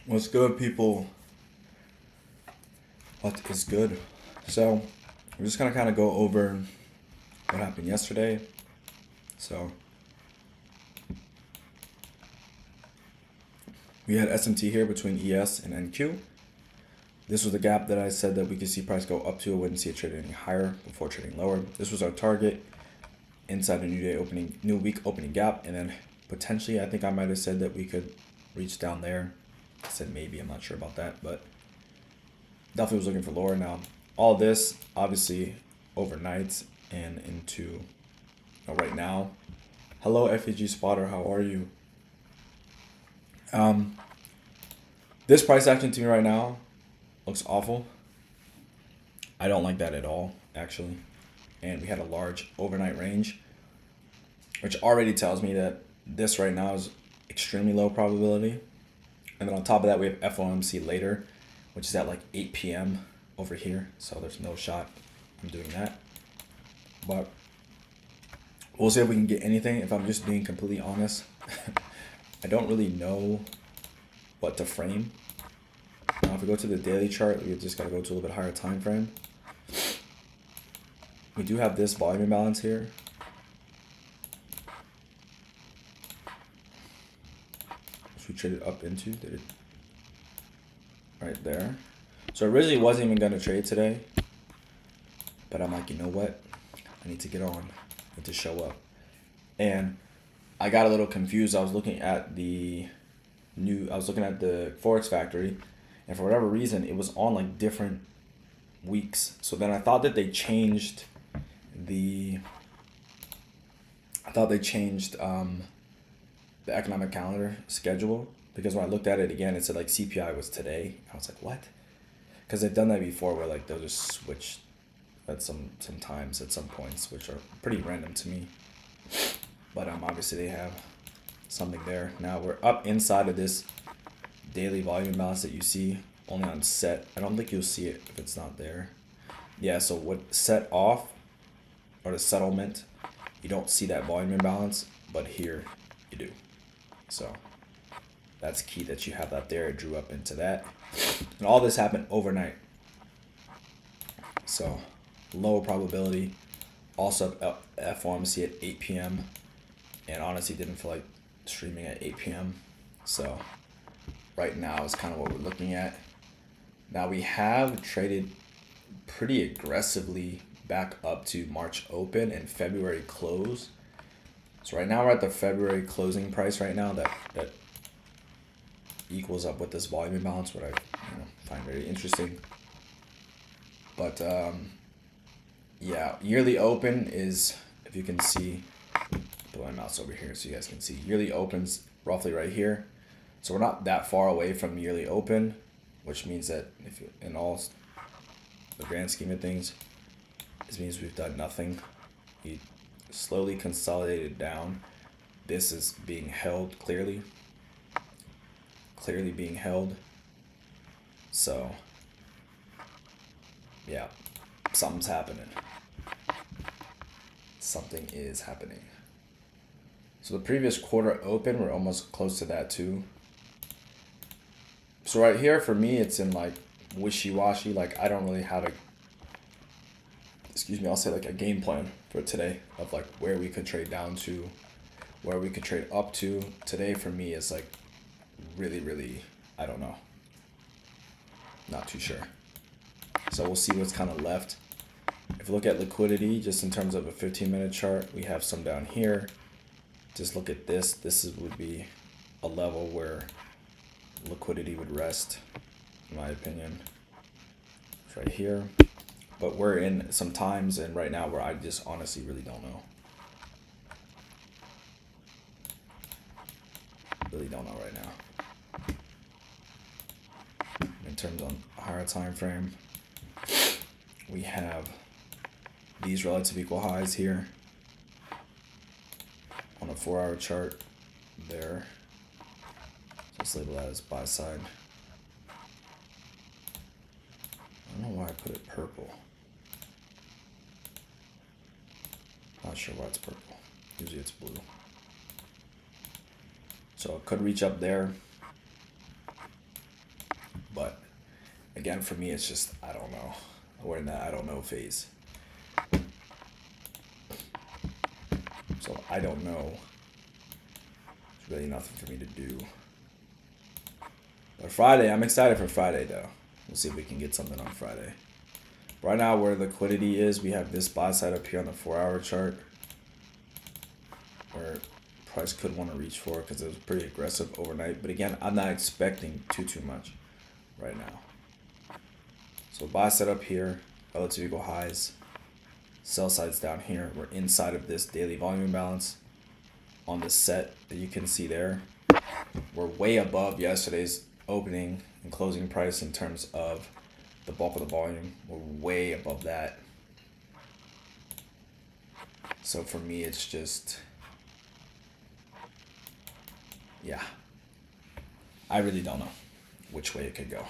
What's good, people? What is good? So, we're just gonna kind of go over what happened yesterday. So, we had SMT here between ES and NQ. This was the gap that I said that we could see price go up to. I wouldn't see it trade any higher before trading lower. This was our target inside the new week opening gap, and then potentially, I think I might have said that we could reach down there. I said maybe, I'm not sure about that, but definitely was looking for lower. Now, all this obviously overnight and into right now. Hello, FEG Spotter, how are you? Um, this price action to me right now looks awful. I don't like that at all, actually. And we had a large overnight range, which already tells me that this right now is extremely low probability. And then on top of that, we have FOMC later, which is at like 8 p.m. over here. So there's no shot I'm doing that. But we'll see if we can get anything. If I'm just being completely honest, I don't really know what to frame. Now, if we go to the daily chart, we just got to go to a little bit higher time frame. We do have this volume imbalance here. Which we traded up into. Did it right there. So I originally wasn't even going to trade today. But I'm like, you know what? I need to get on. I need to show up. And I got a little confused. I was looking at the Forex Factory, and for whatever reason, it was on like different weeks. So then I thought that they changed the economic calendar schedule, because when I looked at it again, it said like CPI was today. I was like, what? Because they've done that before, where like they'll just switch at some times at some points, which are pretty random to me. But obviously they have something there. Now we're up inside of this daily volume imbalance that you see only on set. I don't think you'll see it if it's not there. Yeah, so what set off, or the settlement, you don't see that volume imbalance, but here you do. So that's key that you have that there. It drew up into that. And all this happened overnight. So low probability. Also FOMC at 8 p.m. And honestly didn't feel like streaming at 8 p.m. So right now is kind of what we're looking at. Now we have traded pretty aggressively back up to March open and February close. So right now we're at the February closing price right now that equals up with this volume imbalance, what I find very interesting. But yeah, yearly open is, if you can see, put my mouse over here so you guys can see, yearly opens roughly right here. So we're not that far away from yearly open, which means that if you, in all the grand scheme of things, this means we've done nothing. We slowly consolidated down. This is being held clearly being held. So yeah, something's happening. Something is happening. So the previous quarter open, we're almost close to that too. So right here for me, it's in like wishy-washy. Like I don't really have I'll say like a game plan for today of like where we could trade down to, where we could trade up to. Today for me is like really, I don't know. Not too sure. So we'll see what's kind of left. If you look at liquidity, just in terms of a 15-minute chart, we have some down here. Just look at this. Would be a level where liquidity would rest, in my opinion. It's right here. But we're in some times and right now where I just honestly really don't know. Really don't know right now. In terms on higher time frame, we have these relative equal highs here on a 4-hour chart there. So let's label that as buy side. I don't know why I put it purple. Not sure why it's purple. Usually it's blue. So it could reach up there. again, for me, it's just, I don't know. We're in that I don't know phase. So I don't know. There's really nothing for me to do. But Friday, I'm excited for Friday though. We'll see if we can get something on Friday. Right now, where liquidity is, we have this buy side up here on the 4-hour chart, where price could want to reach for because it was pretty aggressive overnight. But again, I'm not expecting too much right now. So buy side up here, relative equal highs. Sell side's down here. We're inside of this daily volume imbalance on the set that you can see there. We're way above yesterday's opening and closing price in terms of the bulk of the volume. We're way above that. So for me, it's just, yeah, I really don't know which way it could go.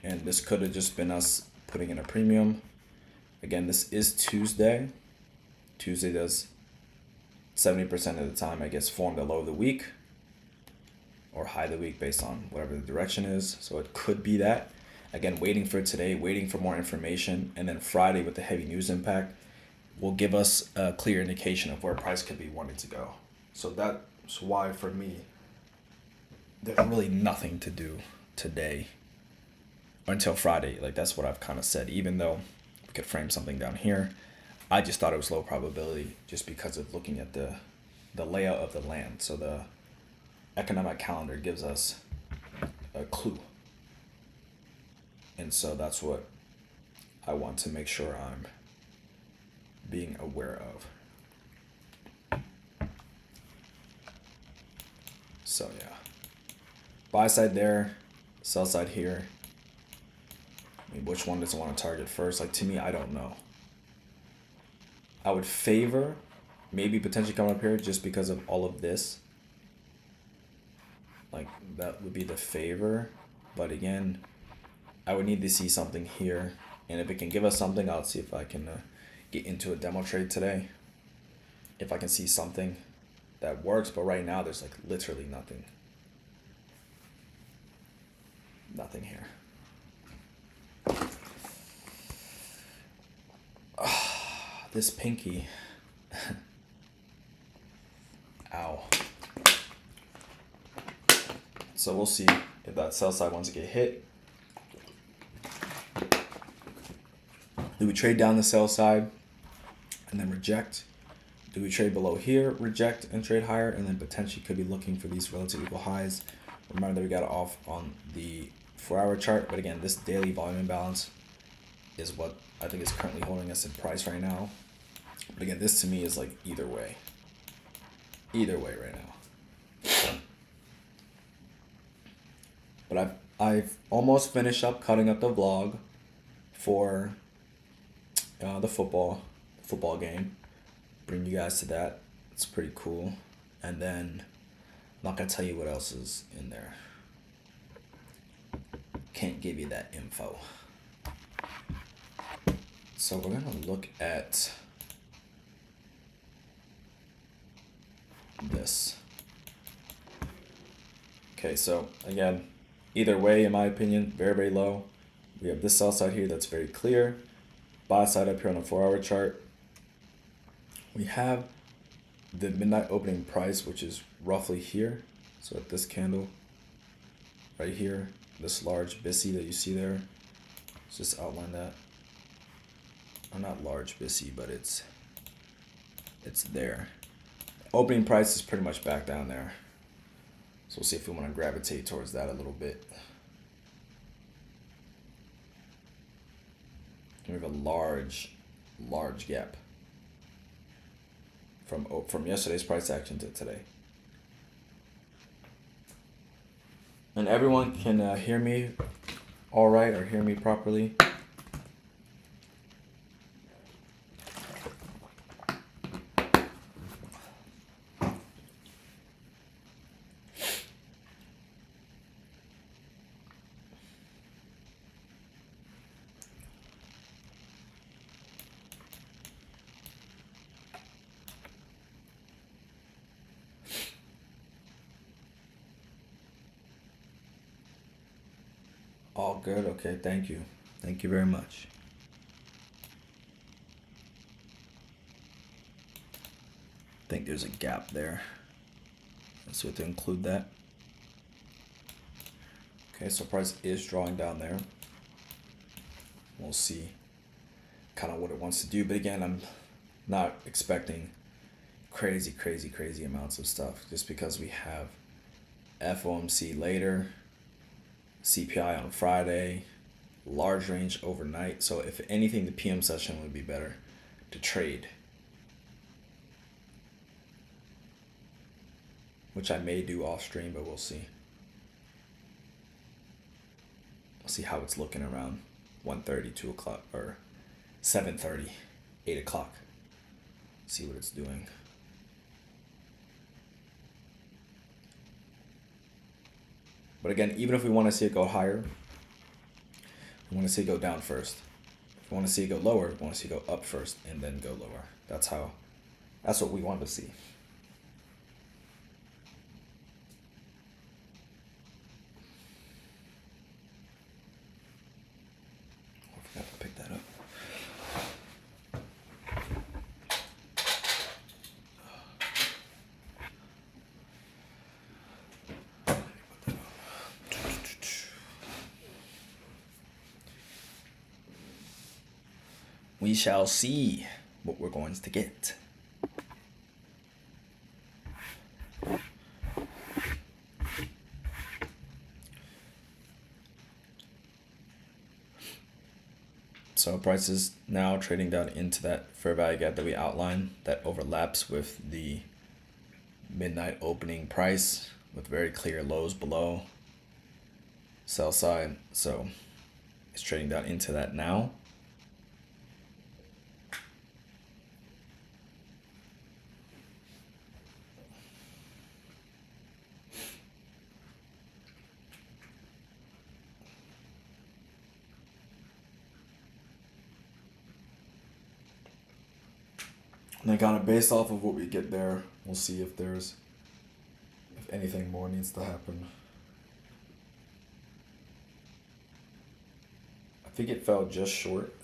And this could have just been us putting in a premium. Again, this is Tuesday. Tuesday does 70% of the time, I guess, form the low of the week or high of the week based on whatever the direction is. So it could be that. Again, waiting for today, waiting for more information. And then Friday with the heavy news impact will give us a clear indication of where price could be wanting to go. So that's why for me, there's really nothing to do today until Friday. Like that's what I've kind of said, even though we could frame something down here. I just thought it was low probability just because of looking at the layout of the land. So the economic calendar gives us a clue. And so that's what I want to make sure I'm being aware of. So yeah, buy side there, sell side here. I mean, which one does it want to target first? Like to me, I don't know. I would favor maybe potentially coming up here just because of all of this. Like that would be the favor. But again, I would need to see something here. And if it can give us something, I'll see if I can get into a demo trade today. If I can see something that works. But right now, there's like literally nothing. Nothing here. This pinky. Ow. So we'll see if that sell side wants to get hit. Do we trade down the sell side and then reject? Do we trade below here, reject, and trade higher, and then potentially could be looking for these relative equal highs? Remember that we got it off on the 4-hour chart, but again, this daily volume imbalance is what I think is currently holding us in price right now. But again, this to me is like either way. Either way right now. But I've almost finished up cutting up the vlog for the football game. Bring you guys to that. It's pretty cool. And then I'm not gonna tell you what else is in there. Can't give you that info. So we're gonna look at this. Okay, so again, either way, in my opinion, very, very low. We have this sell side here that's very clear. Buy side up here on the 4-hour chart. We have the midnight opening price, which is roughly here. So at this candle right here, this large BISI that you see there. Let's just outline that. Or not large BISI, but it's there. Opening price is pretty much back down there. So we'll see if we want to gravitate towards that a little bit. We have a large gap from yesterday's price action to today. And everyone can hear me all right or hear me properly. All good. Okay, thank you. Thank you very much. I think there's a gap there. So we have to include that. Okay, so price is drawing down there. We'll see kind of what it wants to do. But again, I'm not expecting crazy amounts of stuff just because we have FOMC later, CPI on Friday, large range overnight. So if anything, the PM session would be better to trade, which I may do off stream, but we'll see. I'll see how it's looking around 1:30, 2 o'clock, or 7:30, 8 o'clock. See what it's doing. But again, even if we want to see it go higher, we want to see it go down first. If we want to see it go lower, we want to see it go up first and then go lower. That's what we want to see. I forgot to pick that up. We shall see what we're going to get. So price is now trading down into that fair value gap that we outlined that overlaps with the midnight opening price with very clear lows below sell side. So it's trading down into that now. And then kind of based off of what we get there, we'll see if anything more needs to happen. I think it fell just short,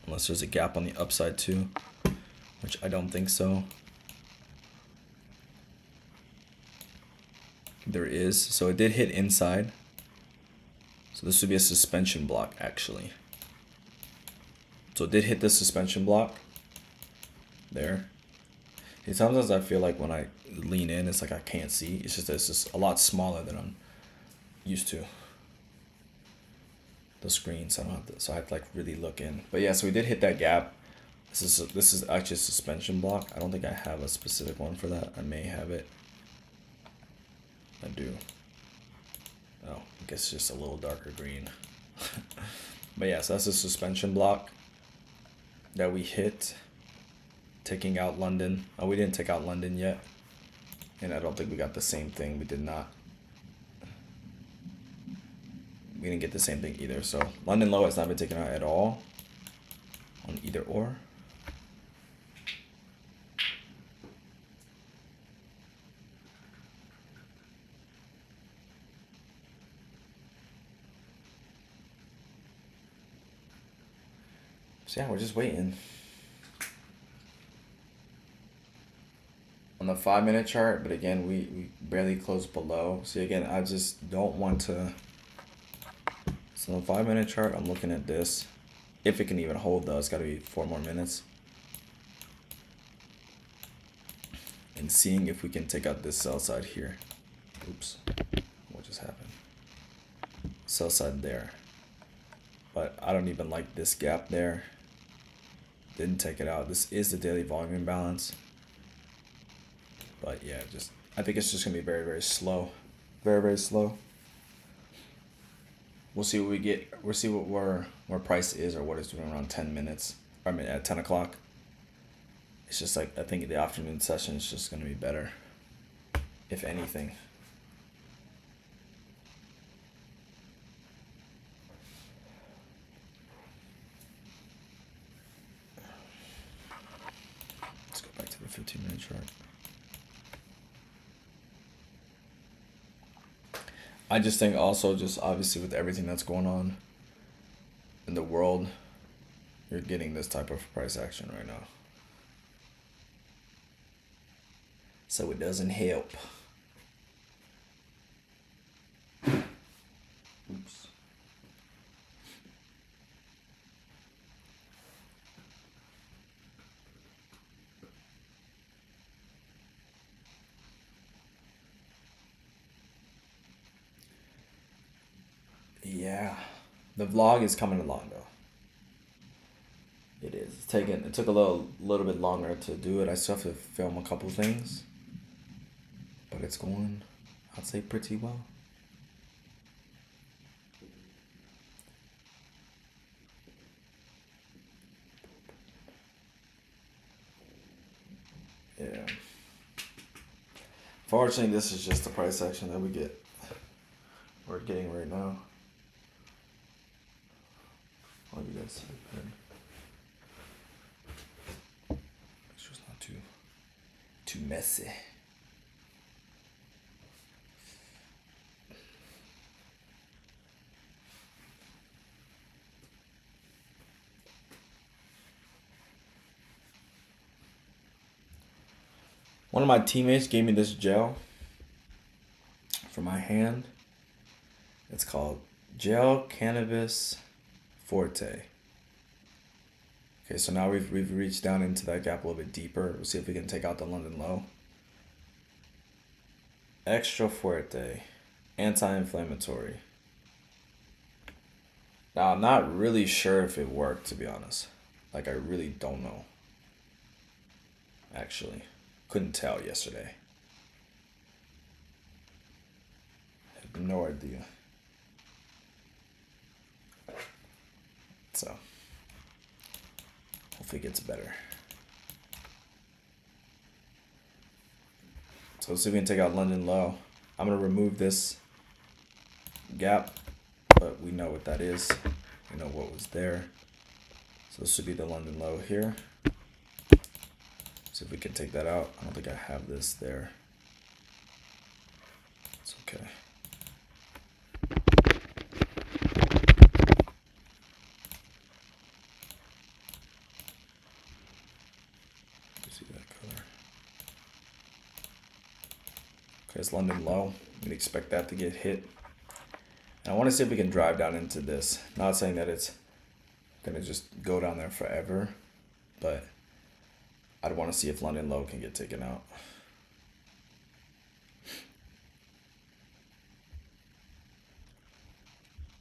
unless there's a gap on the upside too, which I don't think so. There is, so it did hit inside. So this would be a suspension block actually. So it did hit the suspension block. There. Sometimes I feel like when I lean in, it's like I can't see. It's just a lot smaller than I'm used to. The screen, so I have to like really look in. But yeah, so we did hit that gap. This is actually a suspension block. I don't think I have a specific one for that. I may have it. I do. Oh, I guess it's just a little darker green. But yeah, so that's a suspension block that we hit. Taking out London. Oh, we didn't take out London yet. And I don't think we got the same thing. We did not. We didn't get the same thing either. So London low has not been taken out at all on either or. So yeah, we're just waiting. On the 5-minute chart, but again, we barely closed below. See, again, I just don't want to. So on the 5-minute chart, I'm looking at this. If it can even hold though, it's got to be 4 more minutes. And seeing if we can take out this sell side here. Oops, what just happened? Sell side there. But I don't even like this gap there. Didn't take it out. This is the daily volume imbalance. But yeah, I think it's just gonna be very slow, very slow. We'll see what we get. We'll see where price is or what it's doing around 10 minutes. I mean at 10 o'clock. It's just like I think the afternoon session is just gonna be better, if anything. Let's go back to the 15-minute chart. I just think also just obviously with everything that's going on in the world, you're getting this type of price action right now. So it doesn't help. Oops. Yeah. The vlog is coming along though. It is. It took a little bit longer to do it. I still have to film a couple things. But it's going, I'd say, pretty well. Yeah. Fortunately, this is just the price action that we're getting right now. Oh, you guys see it. Make sure it's not too messy. One of my teammates gave me this gel for my hand. It's called Gel Cannabis Forte. Okay, so now we've reached down into that gap a little bit deeper. We'll see if we can take out the London low. Extra Fuerte, anti-inflammatory. Now I'm not really sure if it worked, to be honest. Like I really don't know. Actually, couldn't tell yesterday. I have no idea. So hopefully it gets better. So let's see if we can take out London low. I'm gonna remove this gap, but we know what that is. We know what was there. So this should be the London low here. See if we can take that out. I don't think I have this there. It's okay. See that color. Okay, it's London low. We'd expect that to get hit. And I want to see if we can drive down into this. Not saying that it's gonna just go down there forever, but I'd want to see if London low can get taken out.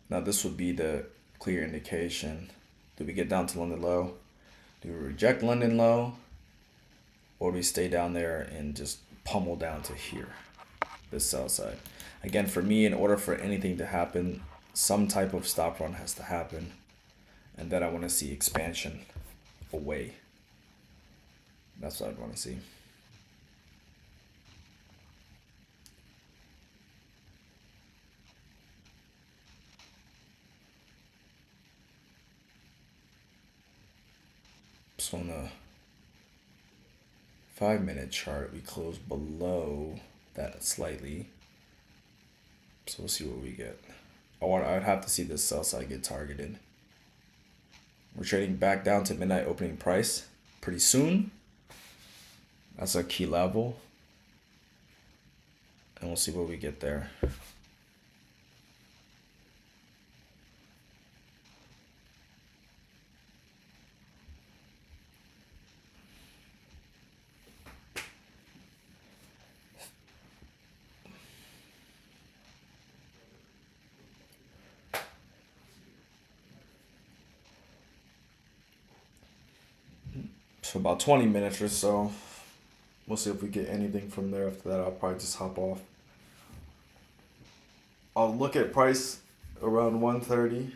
Now this would be the clear indication. Do we get down to London low? Do we reject London low? Or do we stay down there and just pummel down to here, this sell side? Again, for me, in order for anything to happen, some type of stop run has to happen. And then I want to see expansion away. That's what I'd want to see. So on the 5-minute chart, we close below that slightly. So we'll see what we get. I'd have to see this sell side get targeted. We're trading back down to midnight opening price pretty soon. That's a key level. And we'll see what we get there. So about 20 minutes or so. We'll see if we get anything from there. After that, I'll probably just hop off. I'll look at price around 1:30,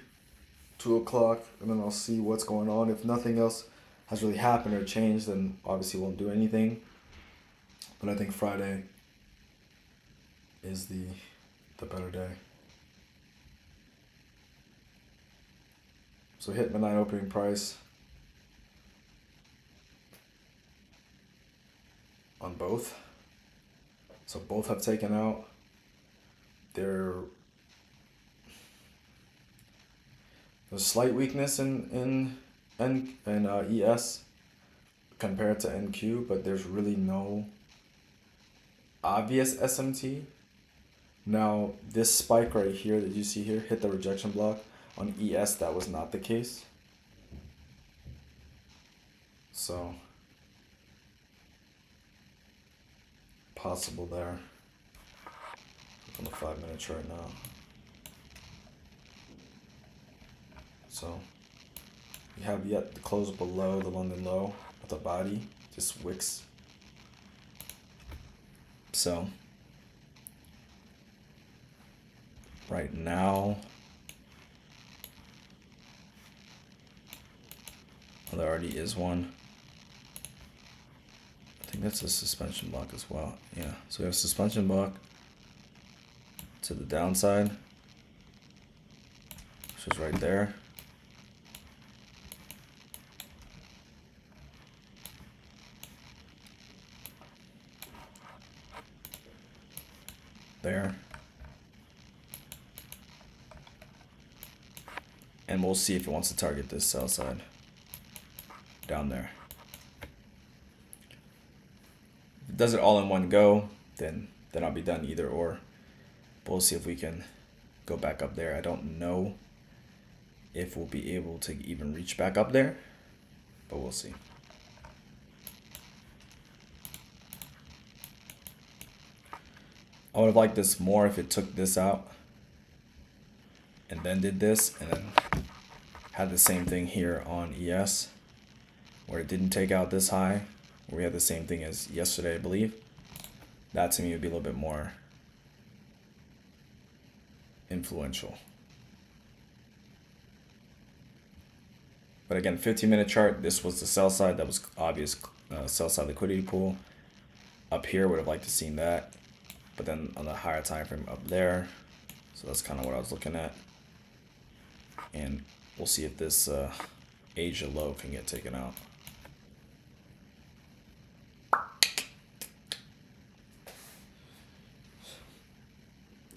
2 o'clock, and then I'll see what's going on. If nothing else has really happened or changed, then obviously won't do anything. But I think Friday is the better day. So hit midnight opening price on both. So both have taken out. They're There's slight weakness in ES compared to NQ, but there's really no obvious SMT. Now, this spike right here that you see here hit the rejection block. On ES, that was not the case. So, possible there. On the 5-minute chart now. So, we have yet to close below the London low with a body, just wicks. So, right now, well, there already is one. I think that's a suspension block as well. Yeah, so we have a suspension block to the downside, which is right there. There. And we'll see if it wants to target this sell side down there. If it does it all in one go, then I'll be done either or. But we'll see if we can go back up there. I don't know if we'll be able to even reach back up there, but we'll see. I would have liked this more if it took this out and then did this and then had the same thing here on ES where it didn't take out this high, where we had the same thing as yesterday, I believe. That to me would be a little bit more influential. But again, 15-minute chart, this was the sell side. That was obvious sell side liquidity pool. Up here, would have liked to seen that. But then on the higher time frame up there. So that's kind of what I was looking at. And we'll see if this Asia low can get taken out.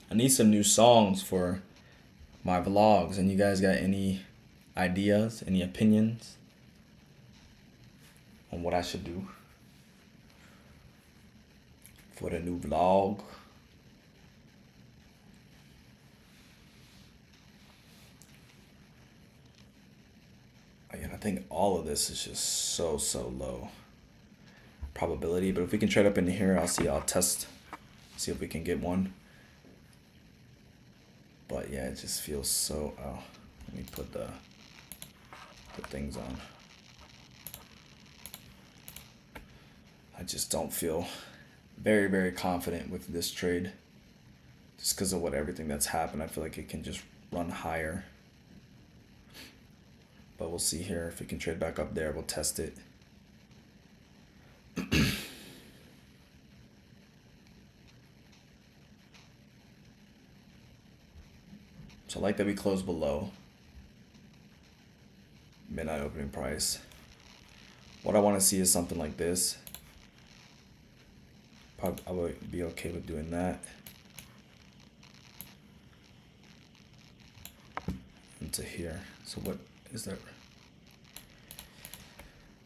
I need some new songs for my vlogs. And you guys got any ideas, any opinions on what I should do for the new vlog? Again, I think all of this is just so low probability, but if we can trade up into here, I'll test, see if we can get one. But yeah, it just feels so, let me put the things on. I just don't feel very confident with this trade just because of what everything that's happened. I feel like it can just run higher, but we'll see here if we can trade back up there. We'll test it. So I like that we close below midnight opening price. What I want to see is something like this. Probably I would be okay with doing that. Into here. So what is that?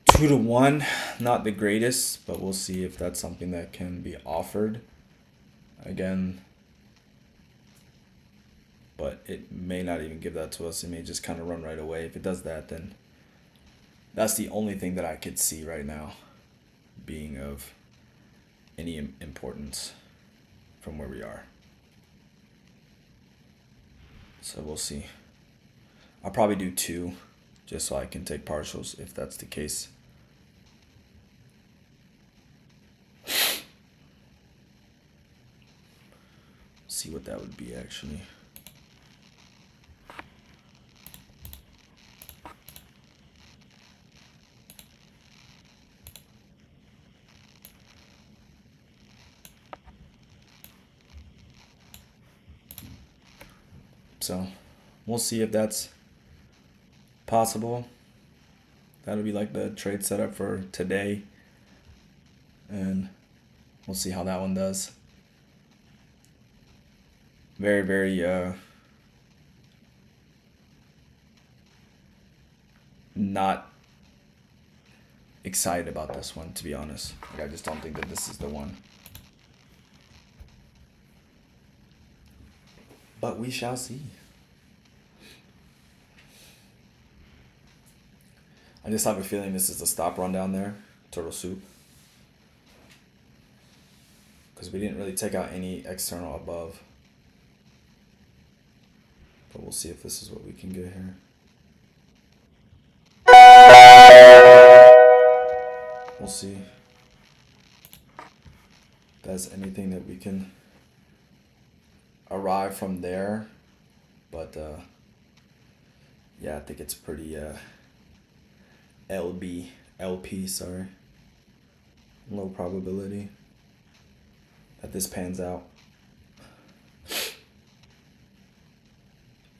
2 to 1, not the greatest, but we'll see if that's something that can be offered. Again, but it may not even give that to us. It may just kind of run right away. If it does that, then that's the only thing that I could see right now being of any importance from where we are. So we'll see. I'll probably do 2 just so I can take partials if that's the case. See what that would be actually. So we'll see if that's possible. That'll be like the trade setup for today. And we'll see how that one does. Very not excited about this one, to be honest. Like, I just don't think that this is the one. But we shall see. I just have a feeling this is the stop run down there, Turtle Soup. Because we didn't really take out any external above. But we'll see if this is what we can get here. We'll see if there's anything that we can arrive from there. But yeah, I think it's pretty LP, sorry. Low probability that this pans out.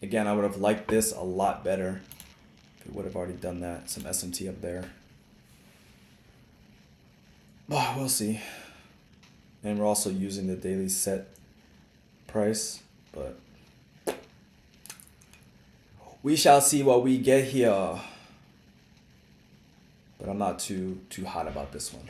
Again, I would have liked this a lot better if we would have already done that. Some SMT up there. But we'll see. And we're also using the daily set price, but we shall see what we get here. But I'm not too hot about this one.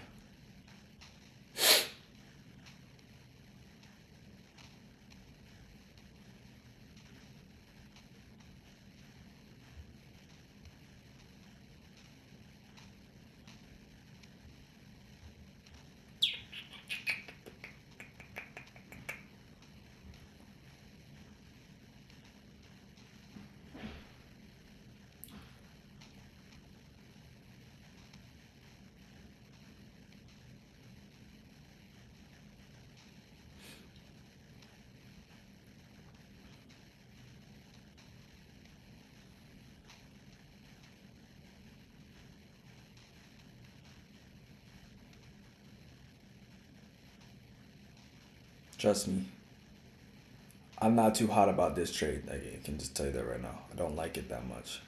Trust me, I'm not too hot about this trade. I can just tell you that right now. I don't like it that much.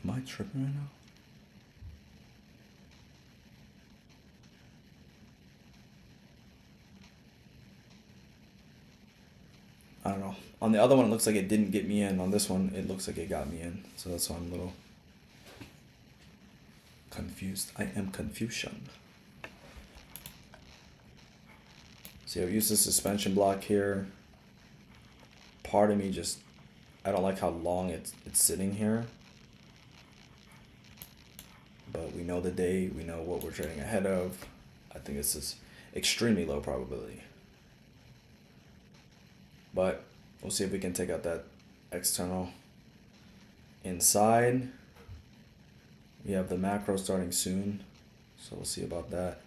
Am I tripping right now? I don't know. On the other one, it looks like it didn't get me in. On this one, it looks like it got me in. So that's why I'm a little confused. I am confusion. See, I've used the suspension block here. Part of me just, I don't like how long it's sitting here. But we know the day, we know what we're trading ahead of. I think this is extremely low probability. But we'll see if we can take out that external inside. We have the macro starting soon, so we'll see about that.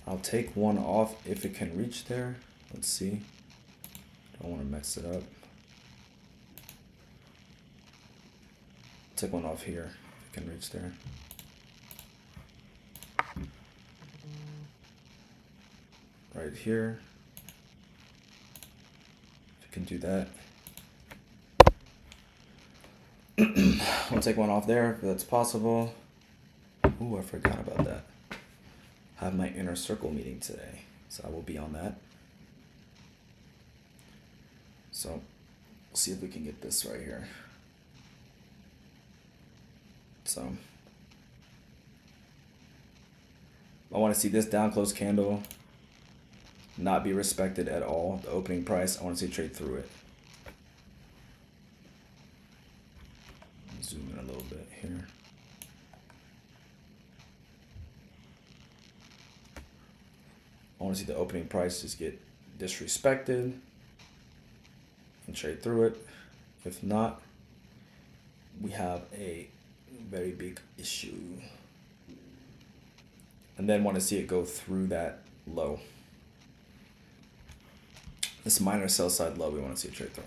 I'll take one off if it can reach there. Let's see. Don't want to mess it up. Take one off here if it can reach there. Right here. If it can do that. We'll take one off there if that's possible. Ooh, I forgot about that. I have my inner circle meeting today, so I will be on that. So we'll see if we can get this right here. So I want to see this down close candle not be respected at all. The opening price, I want to see trade through it. Zoom in a little bit here. I want to see the opening price just get disrespected and trade through it. If not, we have a very big issue. And then want to see it go through that low. This minor sell side low, we want to see a trade through.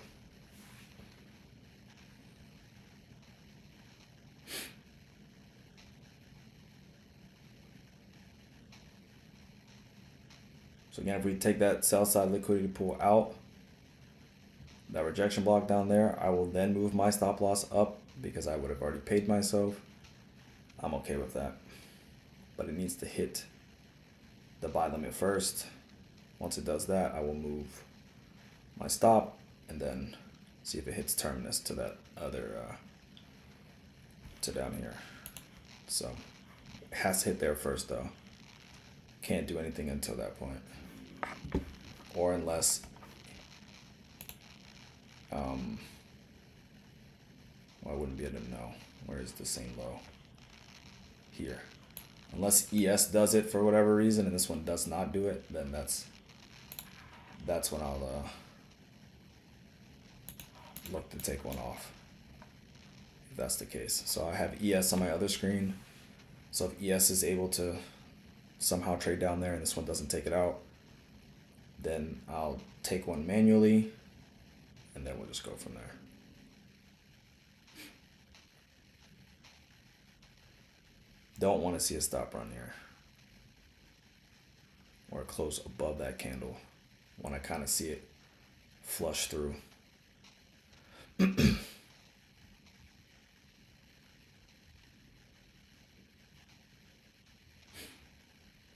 So again, if we take that sell side liquidity pool out, that rejection block down there, I will then move my stop loss up because I would have already paid myself. I'm okay with that. But it needs to hit the buy limit first. Once it does that, I will move my stop, and then see if it hits terminus to that other to down here. So it has to hit there first though. Can't do anything until that point, or unless well, I wouldn't be able to know where is the same low here. Unless ES does it for whatever reason and this one does not do it, then that's when I'll look to take one off, if that's the case. So I have ES on my other screen. So if ES is able to somehow trade down there and this one doesn't take it out, then I'll take one manually and then we'll just go from there. Don't want to see a stop run here or close above that candle. Want to kind of see it flush through.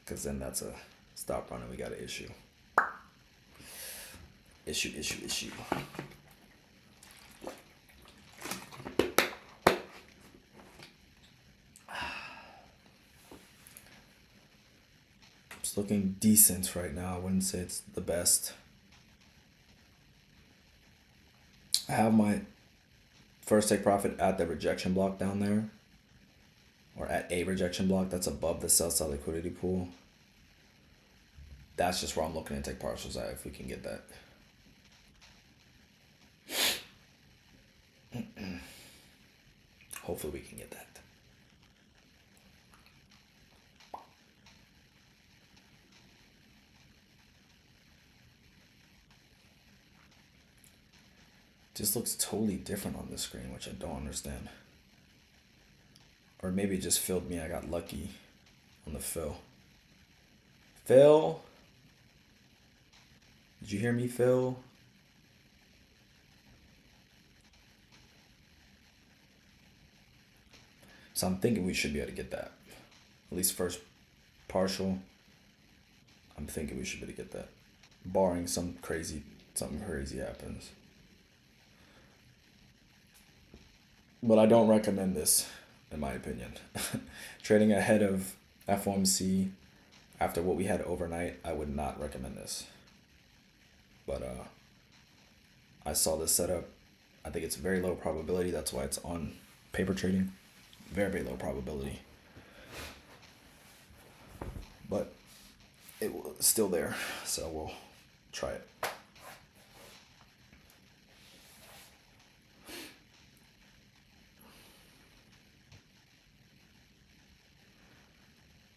Because then that's a stop run and we got an issue. Issue. It's looking decent right now. I wouldn't say it's the best. I have my first take profit at the rejection block down there, or at a rejection block that's above the sell side liquidity pool. That's just where I'm looking to take partials at if we can get that. Hopefully we can get that. Just looks totally different on this screen, which I don't understand. Or maybe it just filled me. I got lucky on the fill. Phil? Did you hear me, Phil? So I'm thinking we should be able to get that. At least first partial. I'm thinking we should be able to get that. Barring something crazy happens. But I don't recommend this, in my opinion. Trading ahead of FOMC after what we had overnight, I would not recommend this. But I saw this setup. I think it's very low probability. That's why it's on paper trading. Very, very low probability. But it's still there, so we'll try it.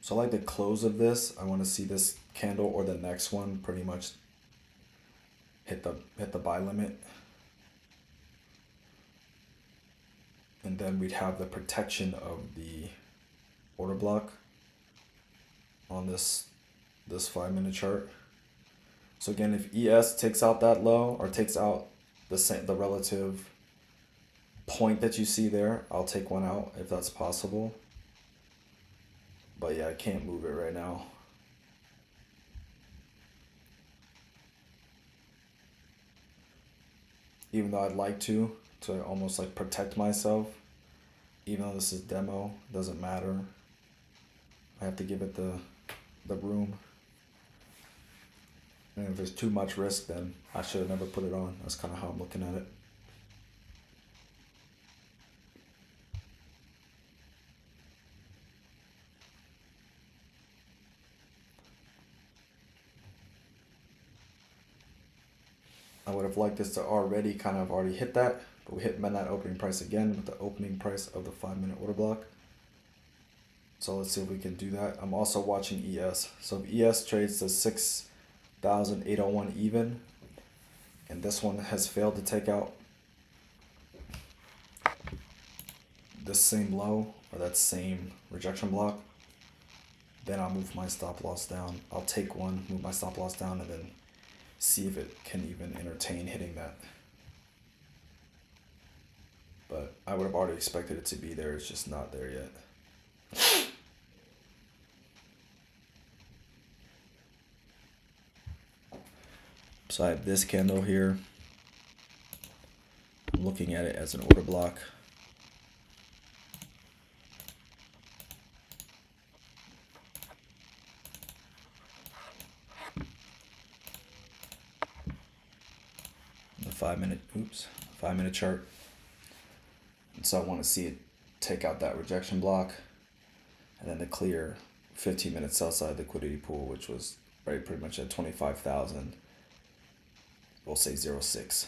So I like the close of this. I want to see this candle or the next one pretty much hit the buy limit. And then we'd have the protection of the order block on this 5-minute chart. So again, if ES takes out that low or takes out the relative point that you see there, I'll take one out if that's possible. But yeah, I can't move it right now. Even though I'd like to almost like protect myself. Even though this is demo, doesn't matter. I have to give it the room. And if there's too much risk, then I should have never put it on. That's kind of how I'm looking at it. I would have liked this to already hit that, but we hit that opening price again with the opening price of the 5-minute order block. So let's see if we can do that. I'm also watching ES. So if ES trades to 6,801 even, and this one has failed to take out this same low or that same rejection block, then I'll move my stop loss down. I'll take one, move my stop loss down, and then see if it can even entertain hitting that. But I would have already expected it to be there. It's just not there yet. So I have this candle here. I'm looking at it as an order block. The 5-minute chart. And so I want to see it take out that rejection block, and then the clear 15-minute sell side liquidity pool, which was right pretty much at 25,000. We'll say 0.6.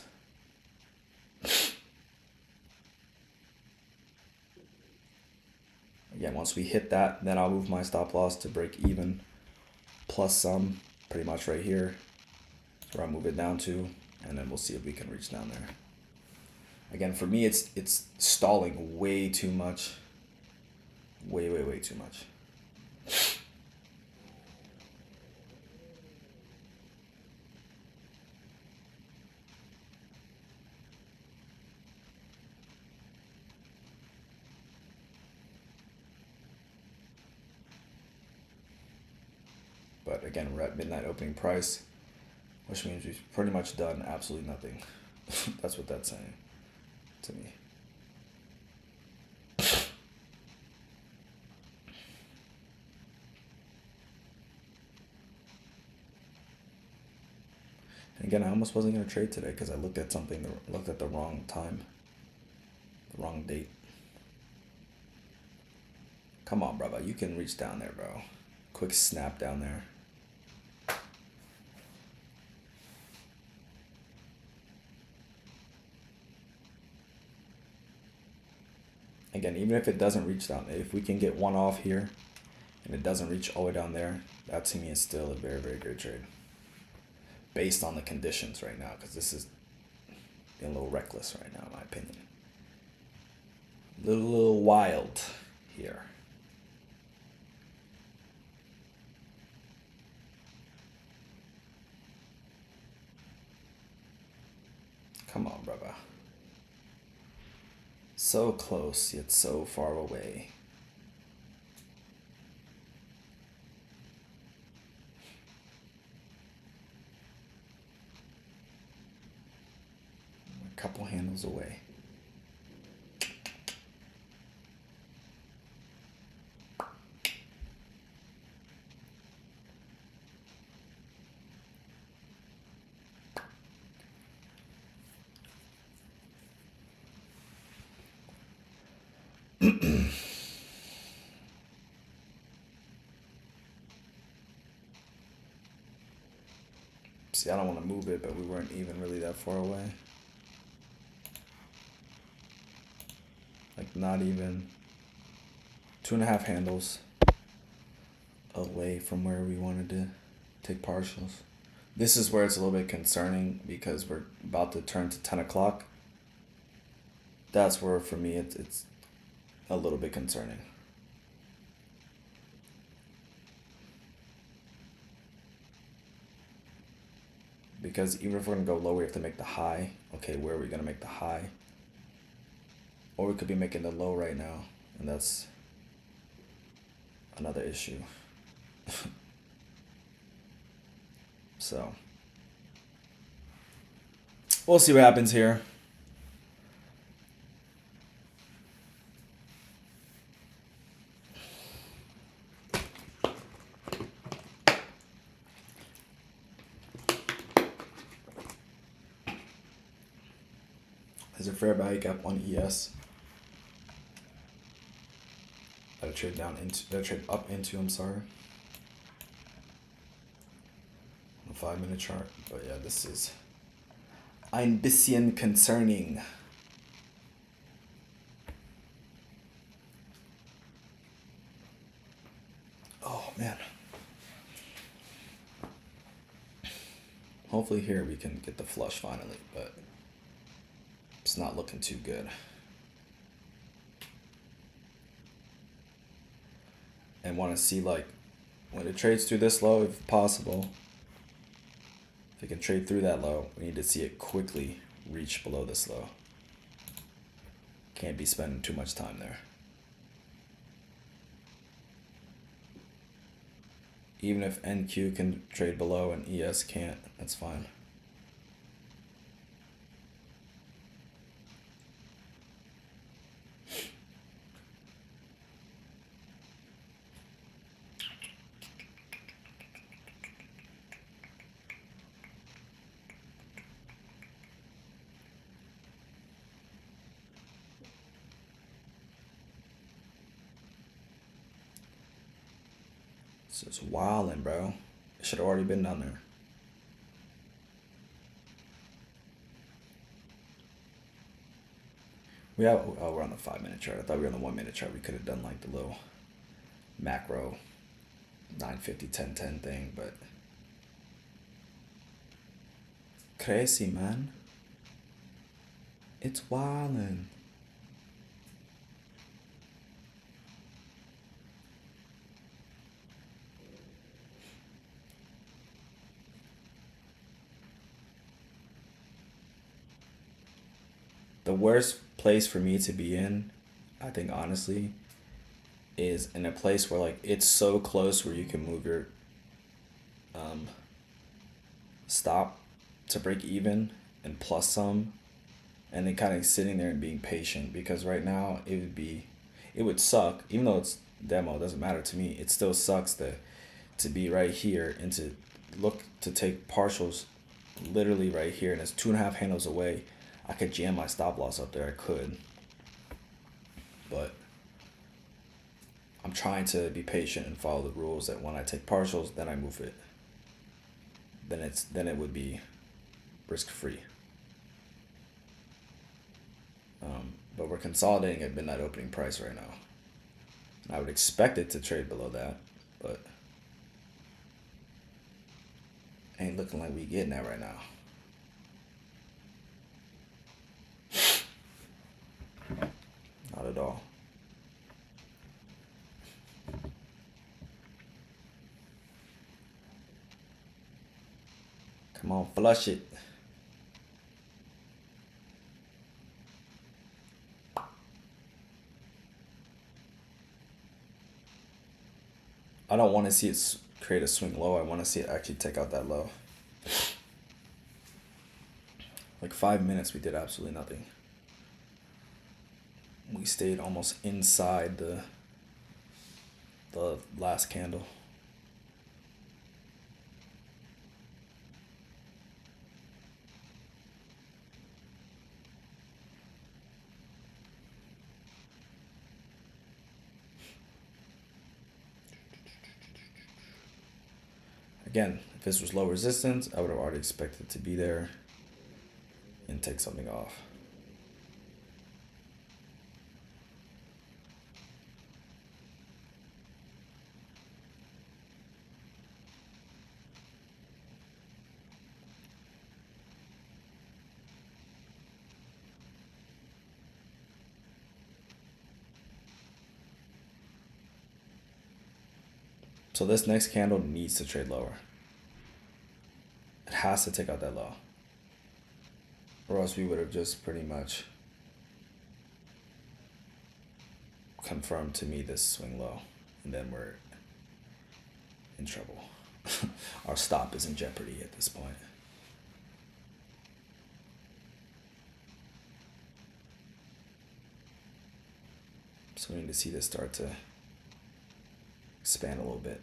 Again, once we hit that, then I'll move my stop loss to break even plus some, pretty much right here. That's where I'll move it down to, and then we'll see if we can reach down there. Again, for me, it's stalling way too much. Way too much. But again, we're at midnight opening price, which means we've pretty much done absolutely nothing. That's what that's saying to me. And again, I almost wasn't gonna trade today because I looked at the wrong time, the wrong date. Come on, brother, you can reach down there, bro. Quick snap down there. Again, even if it doesn't reach down, if we can get one off here and it doesn't reach all the way down there, that to me is still a very good trade. Based on the conditions right now, because this is being a little reckless right now, in my opinion. A little wild here. Come on, brother. So close, yet so far away. A couple handles away. See, I don't want to move it, but we weren't even really that far away. Like not even 2.5 handles away from where we wanted to take partials. This is where it's a little bit concerning because we're about to turn to 10 o'clock. That's where, for me, it's a little bit concerning. Because even if we're going to go low, we have to make the high. Okay, where are we going to make the high? Or we could be making the low right now, and that's another issue. So, we'll see what happens here. There's a fair value gap on ES. That trade up into, I'm sorry. On the 5-minute chart. But yeah, this is ein bisschen concerning. Oh man. Hopefully here we can get the flush finally, but it's not looking too good. And want to see, like, when it trades through this low, if possible, if it can trade through that low, we need to see it quickly reach below this low. Can't be spending too much time there. Even if NQ can trade below and ES can't, that's fine. It's wildin', bro. It should have already been down there. We're on the 5 minute chart. I thought we were on the 1 minute chart. We could have done like the little macro 950 1010 thing, but crazy, man. It's wildin'. The worst place for me to be in, I think honestly, is in a place where like it's so close where you can move your um, stop to break even and plus some, and then kind of sitting there and being patient, because right now it would suck, even though it's demo, it doesn't matter to me. It still sucks to be right here and to look to take partials literally right here, and it's 2.5 handles away. I could jam my stop loss up there. I could, but I'm trying to be patient and follow the rules that when I take partials, then I move it. Then it would be risk free. But we're consolidating at midnight opening price right now, and I would expect it to trade below that, but ain't looking like we getting that right now. Not at all. Come on, flush it. I don't want to see it create a swing low. I want to see it actually take out that low. Like 5 minutes, we did absolutely nothing. We stayed almost inside the last candle. Again, if this was low resistance, I would have already expected it to be there and take something off. So this next candle needs to trade lower. It has to take out that low, or else we would have just pretty much confirmed to me this swing low, and then we're in trouble. Our stop is in jeopardy at this point. So we need to see this start to expand a little bit.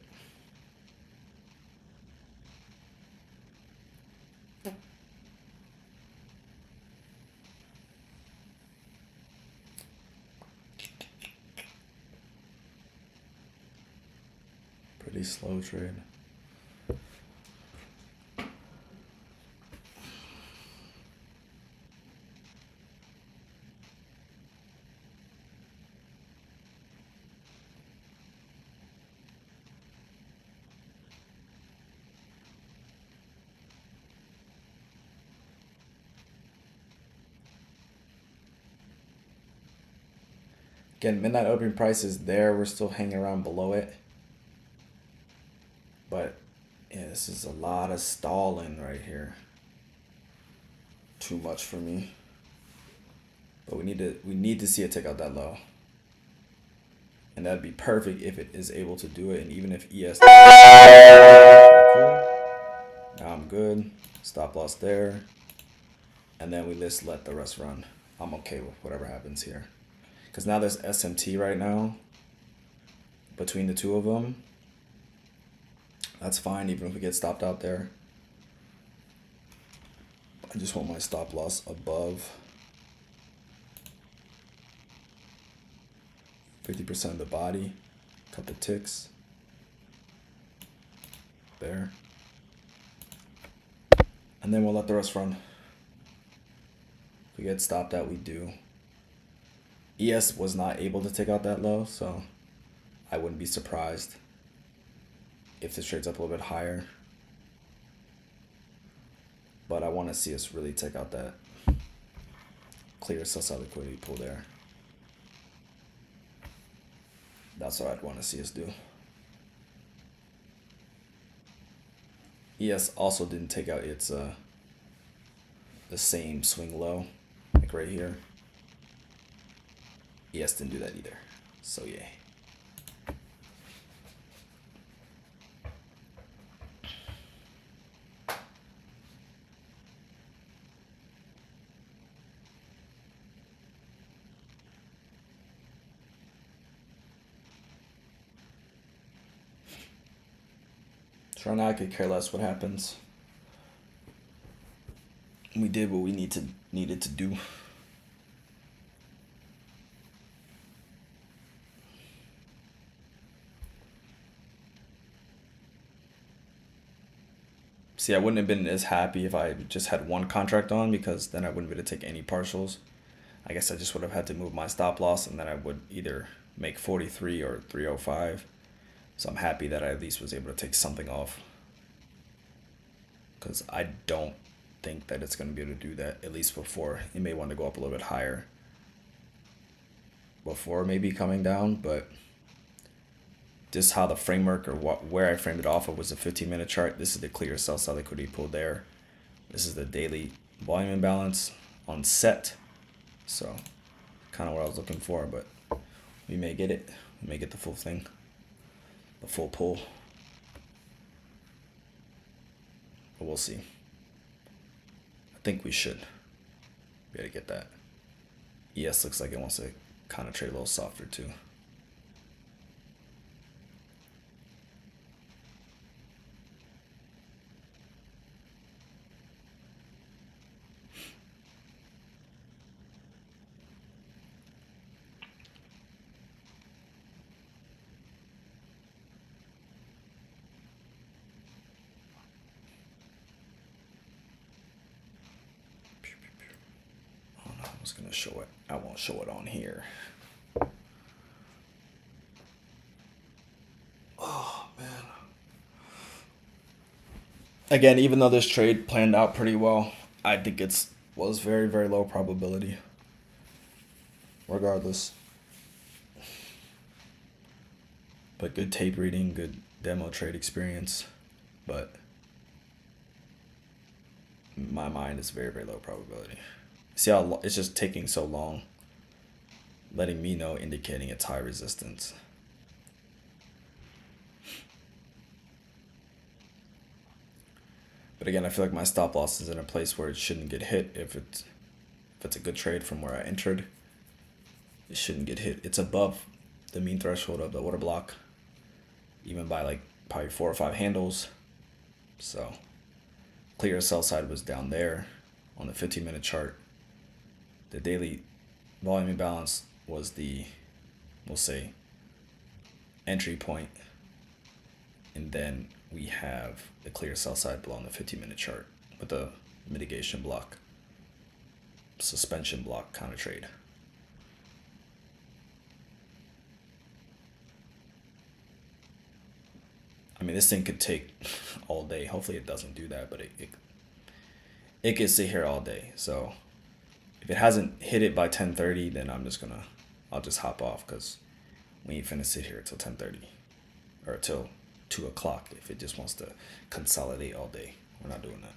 Pretty slow trade. Again, midnight opening price is there. We're still hanging around below it. But yeah, this is a lot of stalling right here. Too much for me. But we need to see it take out that low. And that'd be perfect if it is able to do it. And even if ES cool. Now I'm good. Stop loss there. And then we just let the rest run. I'm okay with whatever happens here. Because now there's SMT right now between the two of them. That's fine, even if we get stopped out there. I just want my stop loss above 50% of the body. Cut the ticks. there. And then we'll let the rest run. If we get stopped out, we do. ES was not able to take out that low, so I wouldn't be surprised if this trades up a little bit higher. But I want to see us really take out that clear sell side liquidity pool there. That's what I'd want to see us do. ES also didn't take out its the same swing low, like right here. ES didn't do that either. So yay. So right now I could care less what happens. We did what we needed to do. See, I wouldn't have been as happy if I just had one contract on, because then I wouldn't be able to take any partials. I guess I just would have had to move my stop loss, and then I would either make 43 or 305. So I'm happy that I at least was able to take something off, because I don't think that it's going to be able to do that, at least before. It may want to go up a little bit higher before maybe coming down, but just how the framework, or where I framed it off of, was a 15-minute chart. This is the clear sell side liquidity pool there. This is the daily volume imbalance on set. So kind of what I was looking for, but we may get it. We may get the full thing, the full pull. But we'll see. I think we should be able to get that. ES looks like it wants to kind of trade a little softer too. I was gonna show it. I won't show it on here. Oh man. Again, even though this trade planned out pretty well, I think was very, very low probability. Regardless. But good tape reading, good demo trade experience. But in my mind, it's very, very low probability. See how it's just taking so long, letting me know, indicating it's high resistance. But again, I feel like my stop loss is in a place where it shouldn't get hit. If it's a good trade from where I entered, it shouldn't get hit. It's above the mean threshold of the order block, even by like probably 4 or 5 handles. So clear sell side was down there on the 15-minute chart. The daily volume imbalance was the, we'll say, entry point. And then we have the clear sell side below on the 15-minute chart with the mitigation block, suspension block kind of trade. I mean, this thing could take all day. Hopefully it doesn't do that, but it could sit here all day. So if it hasn't hit it by 10:30, then I'll just hop off, because we ain't finna sit here till 10:30 or till 2 o'clock if it just wants to consolidate all day. We're not doing that.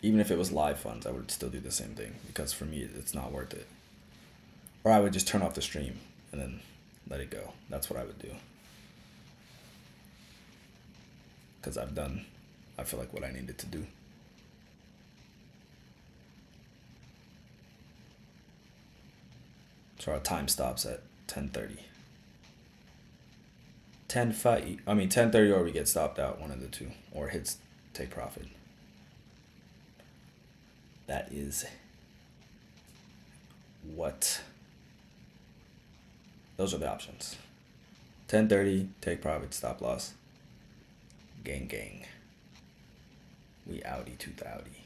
Even if it was live funds, I would still do the same thing, because for me, it's not worth it. Or I would just turn off the stream and then let it go. That's what I would do. Because I've done, I feel like, what I needed to do. So our time stops at 10:30. 10:30, or we get stopped out, one of the two, or hits take profit. That is what Those are the options. 1030, take profit, stop loss. Gang gang. We outie to the outie.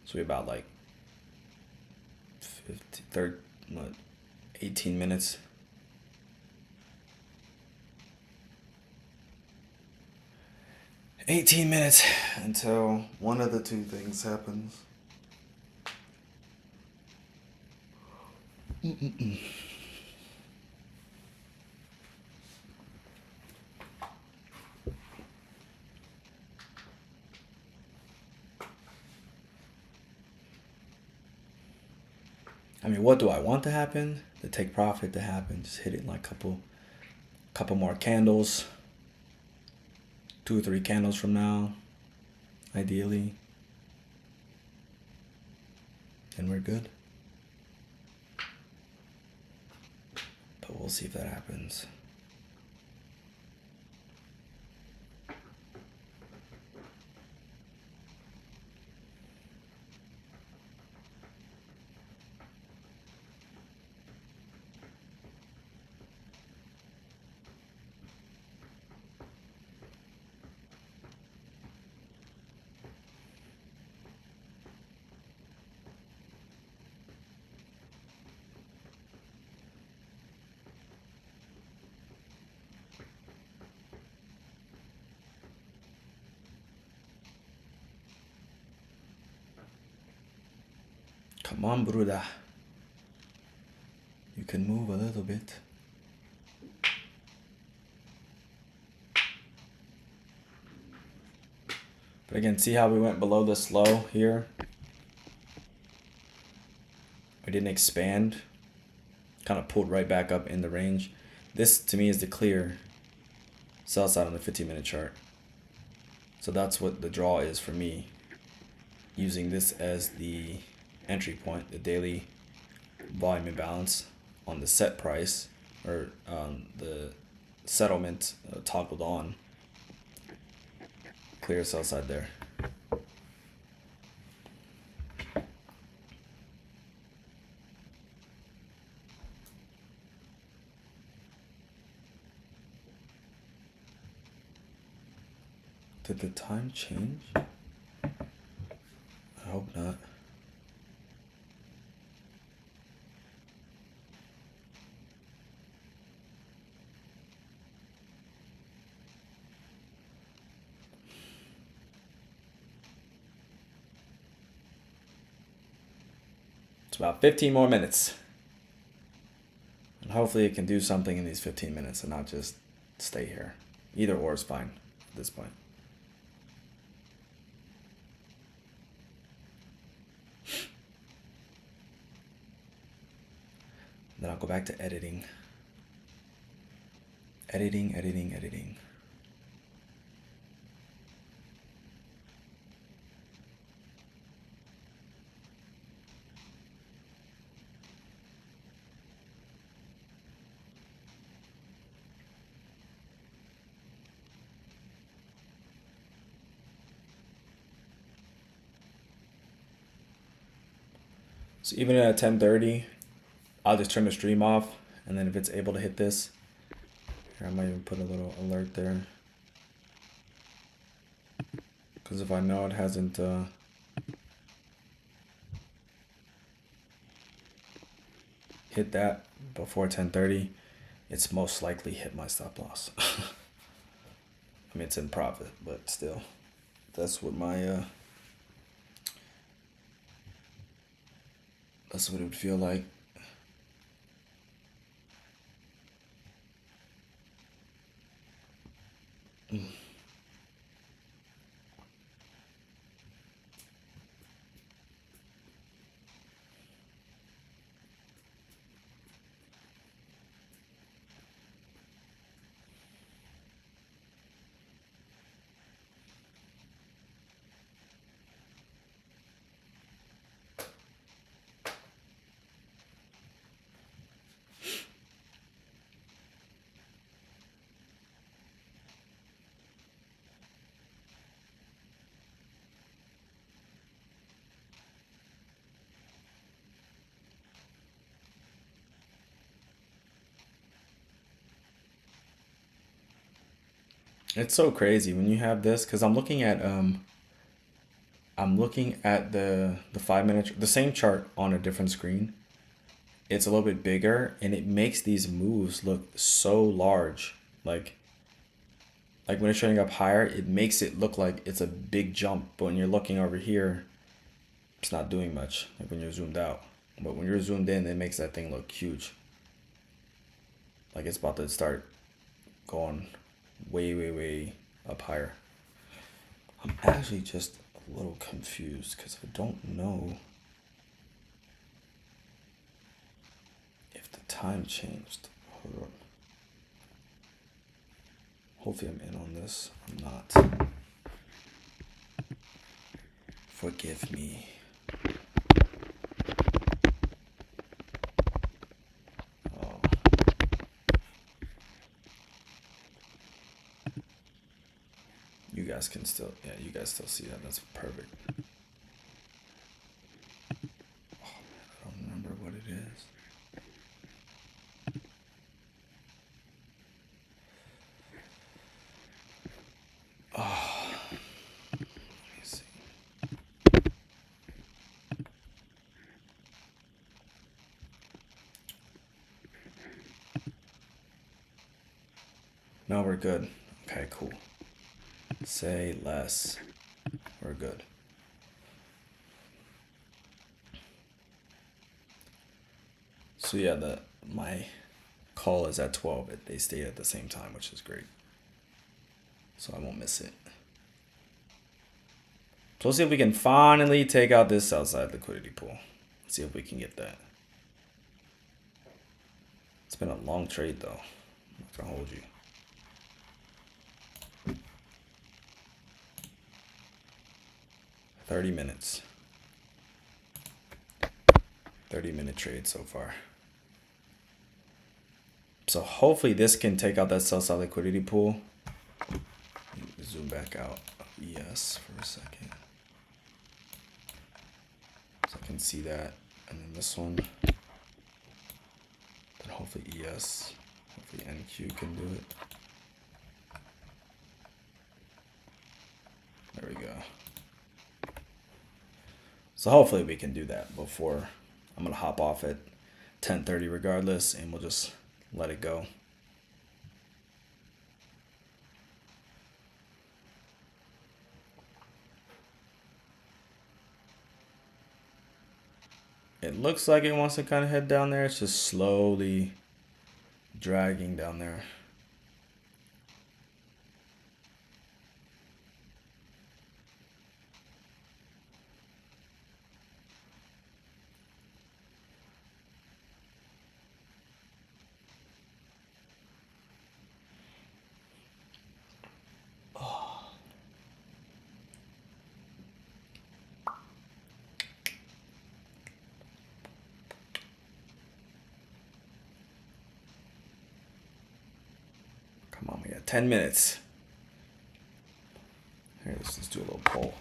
So we about like 18 minutes. Until one of the two things happens. I mean, what do I want to happen? The take profit to happen. Just hit it in like couple more candles. 2 or 3 candles from now, ideally. And we're good. But we'll see if that happens. Come on, Bruda. You can move a little bit. But again, see how we went below this low here? We didn't expand. Kind of pulled right back up in the range. This, to me, is the clear sell side on the 15-minute chart. So that's what the draw is for me. Using this as the entry point, the daily volume imbalance on the set price, or the settlement toggled on. Clear sell side there. Did the time change? I hope not. It's about 15 more minutes. And hopefully it can do something in these 15 minutes and not just stay here. Either or is fine at this point. Then I'll go back to editing. Editing. So even at 10:30, I'll just turn the stream off, and then if it's able to hit this, here I might even put a little alert there. Because if I know it hasn't hit that before 10:30, it's most likely hit my stop loss. I mean, it's in profit, but still, that's what my that's what it would feel like. It's so crazy when you have this because I'm looking at the 5 minute the same chart on a different screen. It's a little bit bigger and it makes these moves look so large. Like when it's showing up higher, it makes it look like it's a big jump. But when you're looking over here, it's not doing much. Like when you're zoomed out. But when you're zoomed in, it makes that thing look huge. Like it's about to start going way, way, way up higher. I'm actually just a little confused because I don't know if the time changed. Hold on. Hopefully I'm in on this. I'm not. Forgive me. Oh. You guys can still, yeah, you guys still see that. That's perfect. Oh, man, I don't remember what it is. Oh, let me see. No, we're good. Okay, cool. Say less. We're good. So yeah, my call is at 12. They stay at the same time, which is great. So I won't miss it. So let's see if we can finally take out this outside liquidity pool. Let's see if we can get that. It's been a long trade though. I'm not gonna hold you. $30 minutes. 30-minute trade so far. So hopefully this can take out that sell side liquidity pool. Zoom back out ES for a second. So I can see that. And then this one. Then hopefully ES. Hopefully NQ can do it. There we go. So hopefully we can do that before I'm gonna hop off at 10:30 regardless, and we'll just let it go. It looks like it wants to kind of head down there. It's just slowly dragging down there. Come on, we got 10 minutes. Here, let's just do a little poll.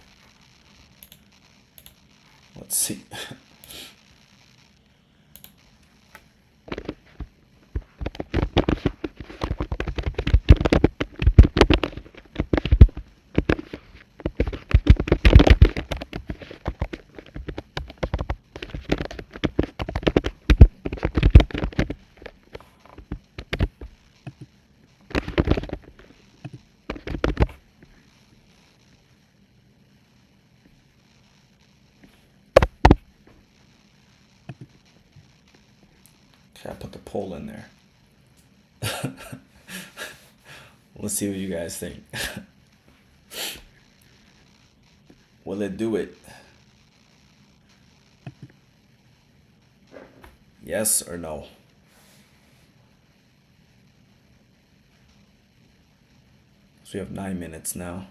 Let's see. Okay, I put the poll in there. Let's see what you guys think. Will it do it? Yes or no? So we have 9 minutes now.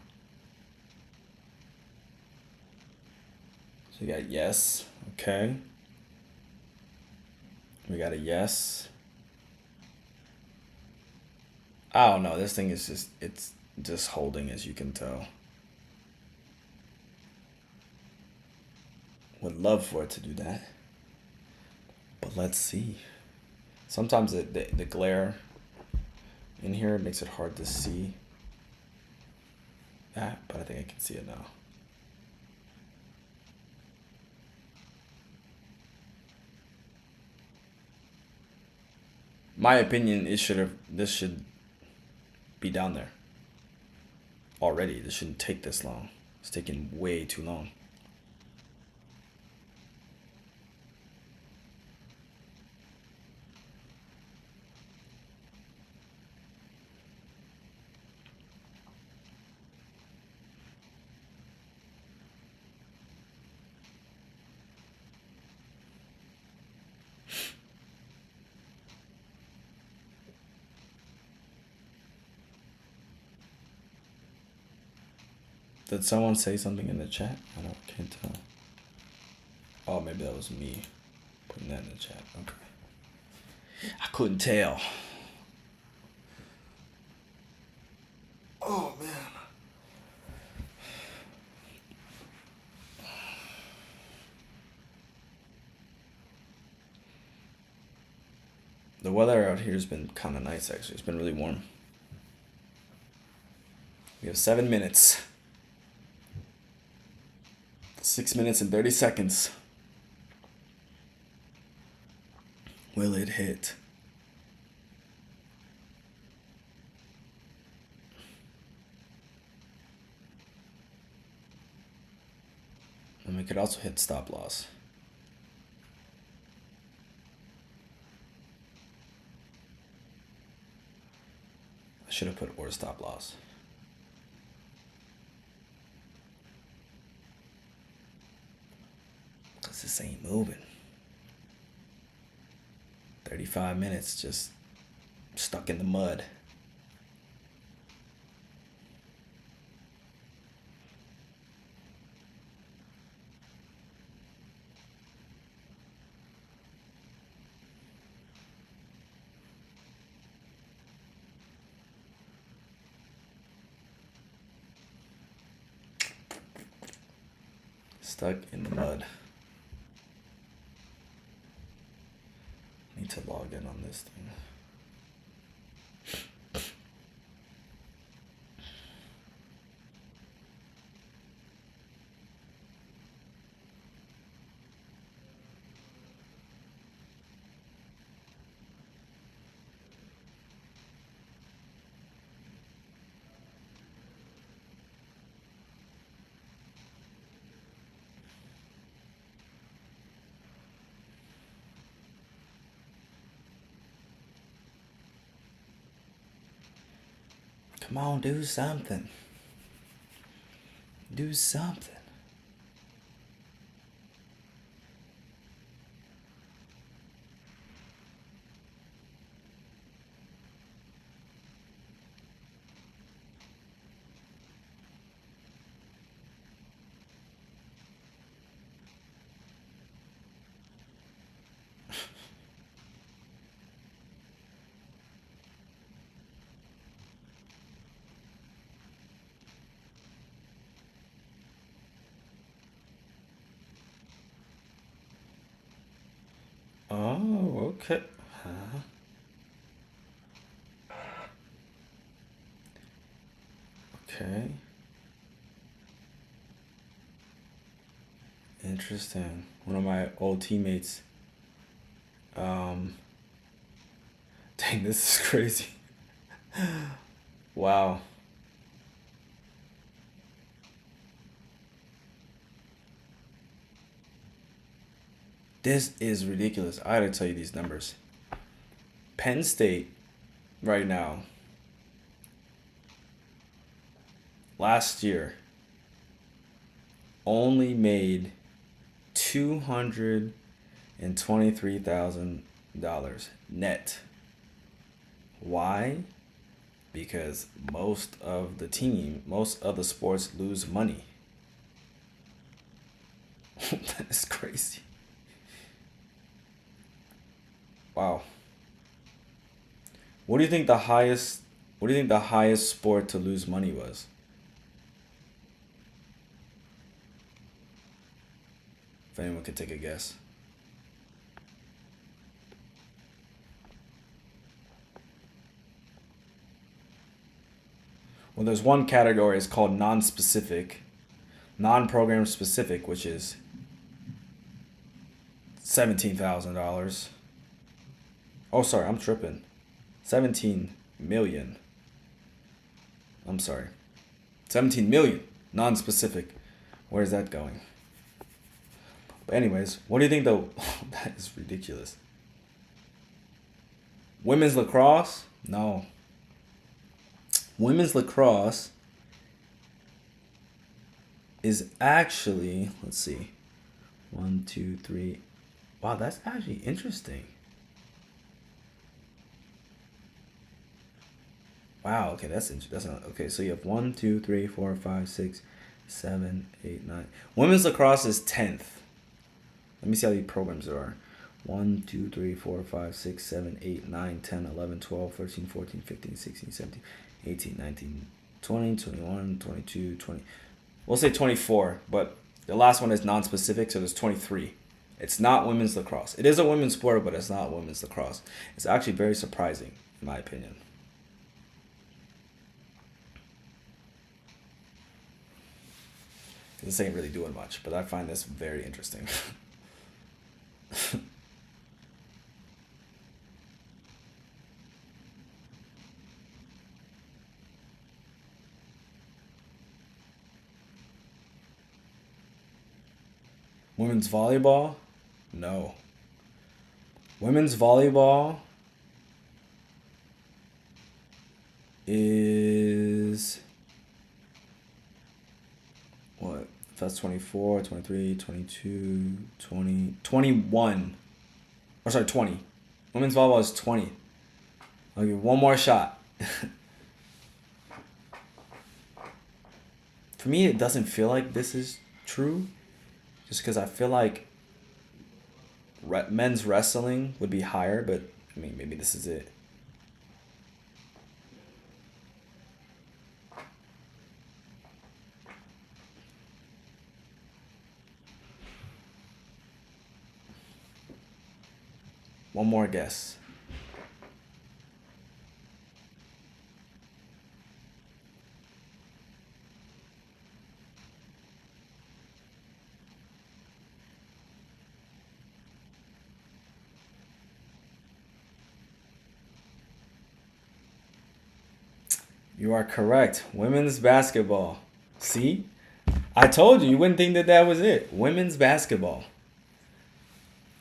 So we got yes. Okay. We got a yes. I don't know. This thing is it's just holding, as you can tell. Would love for it to do that. But let's see. Sometimes the glare in here makes it hard to see. that, but I think I can see it now. My opinion, this should be down there already. This shouldn't take this long. It's taking way too long. Did someone say something in the chat? Can't tell. Oh, maybe that was me putting that in the chat. Okay. I couldn't tell. Oh, man. The weather out here has been kind of nice, actually. It's been really warm. We have 7 minutes. 6 minutes and 30 seconds. Will it hit? And we could also hit stop loss. I should have put or stop loss. Because this ain't moving. 35 minutes just stuck in the mud. Stuck in the mud. Need to log in on this thing. Come on, do something. Do something. Oh, okay. Okay. Interesting. One of my old teammates. Dang, this is crazy. Wow. This is ridiculous. I gotta tell you these numbers. Penn State, right now, last year, only made $223,000 net. Why? Because most of the sports lose money. That is crazy. Wow. What do you think the highest sport to lose money was? If anyone could take a guess. Well, there's one category. It's called non-specific, non-program specific, which is $17,000. Oh, sorry, I'm tripping. 17 million. I'm sorry. 17 million non-specific. Where's that going? But anyways, what do you think though? That is ridiculous. Women's lacrosse? No. Women's lacrosse is actually, let's see. 1, 2, 3. Wow, that's actually interesting. Wow, okay, that's not okay. So you have 1, 2, 3, 4, 5, 6, 7, 8, 9. Women's lacrosse is 10th. Let me see how many programs there are. 1, 2, 3, 4, 5, 6, 7, 8, 9, 10, 11, 12, 13, 14, 15, 16, 17, 18, 19, 20, 21, 22, 20. We'll say 24, but the last one is non-specific, so there's 23. It's not women's lacrosse. It is a women's sport, but it's not women's lacrosse. It's actually very surprising, in my opinion. This ain't really doing much, but I find this very interesting. Women's volleyball? No. Women's volleyball is what? If that's 24, 23, 22, 20, 21. Or sorry, 20. Women's volleyball is 20. I'll give one more shot. For me, it doesn't feel like this is true. Just because I feel like men's wrestling would be higher, but I mean, maybe this is it. One more guess. You are correct. Women's basketball. See? I told you wouldn't think that that was it. Women's basketball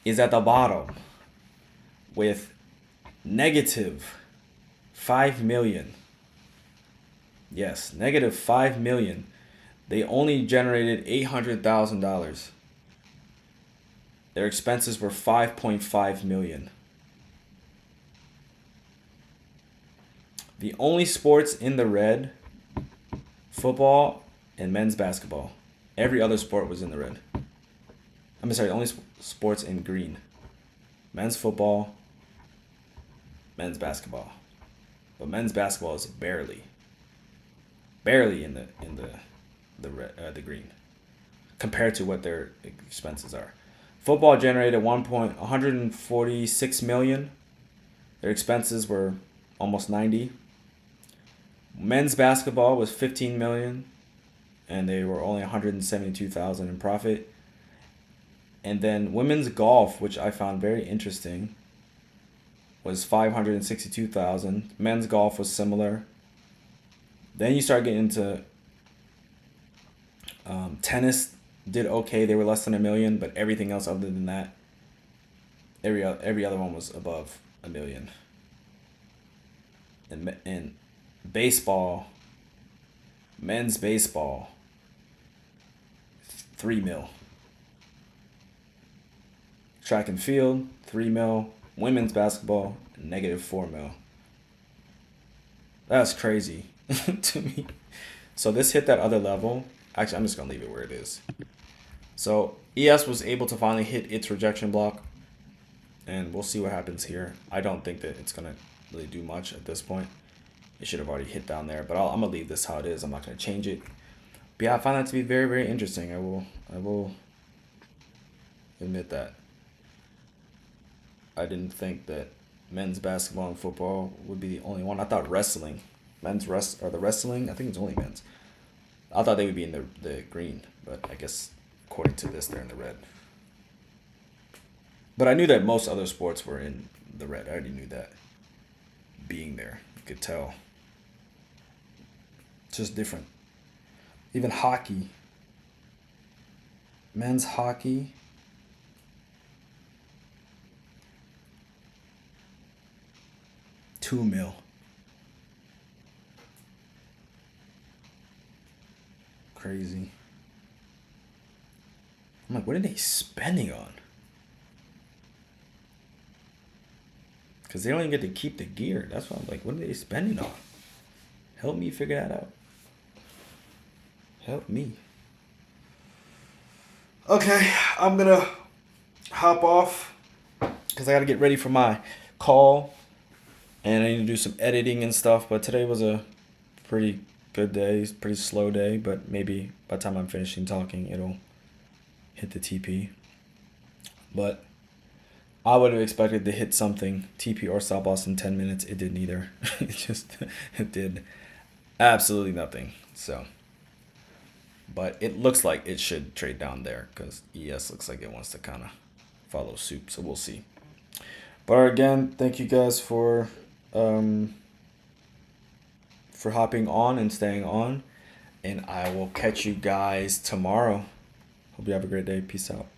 is at the bottom with negative 5 million. Yes, negative 5 million. They only generated $800,000. Their expenses were 5.5 million. The only sports in the red, football and men's basketball. Every other sport was in the red. I'm sorry, only sports in green. Men's football, men's basketball. But men's basketball is barely in the red, the green compared to what their expenses are. Football generated 146 million. Their expenses were almost 90. Men's basketball was 15 million and they were only 172,000 in profit. And then women's golf, which I found very interesting, was 562,000. Men's golf was similar. Then you start getting into tennis. Did okay. They were less than $1 million, but everything else other than that, every other one was above $1 million. And baseball, men's baseball, 3 mil. Track and field, 3 mil. Women's basketball, negative 4 mil. That's crazy to me. So this hit that other level. Actually, I'm just gonna leave it where it is. So ES was able to finally hit its rejection block, and we'll see what happens here. I don't think that it's gonna really do much at this point. It should have already hit down there, but I'm gonna leave this how it is. I'm not gonna change it. But yeah, I find that to be very, very interesting. I will admit that. I didn't think that men's basketball and football would be the only one. I thought wrestling men's or the wrestling. I think it's only men's. I thought they would be in the green, but I guess according to this, they're in the red. But I knew that most other sports were in the red. I already knew that. Being there, you could tell. It's just different. Even hockey. Men's hockey. $2 million. Crazy. I'm like, what are they spending on? Because they don't even get to keep the gear. That's why I'm like, what are they spending on? Help me figure that out. Help me. Okay, I'm gonna hop off because I gotta get ready for my call and I need to do some editing and stuff. But today was a pretty good day, pretty slow day, but maybe by the time I'm finishing talking, it'll hit the TP. But I would have expected to hit something, TP or stop loss in 10 minutes. It did neither. It did absolutely nothing. So, but it looks like it should trade down there because ES looks like it wants to kind of follow suit. So we'll see. But again, thank you guys for hopping on and staying on. And I will catch you guys tomorrow. Hope you have a great day. Peace out.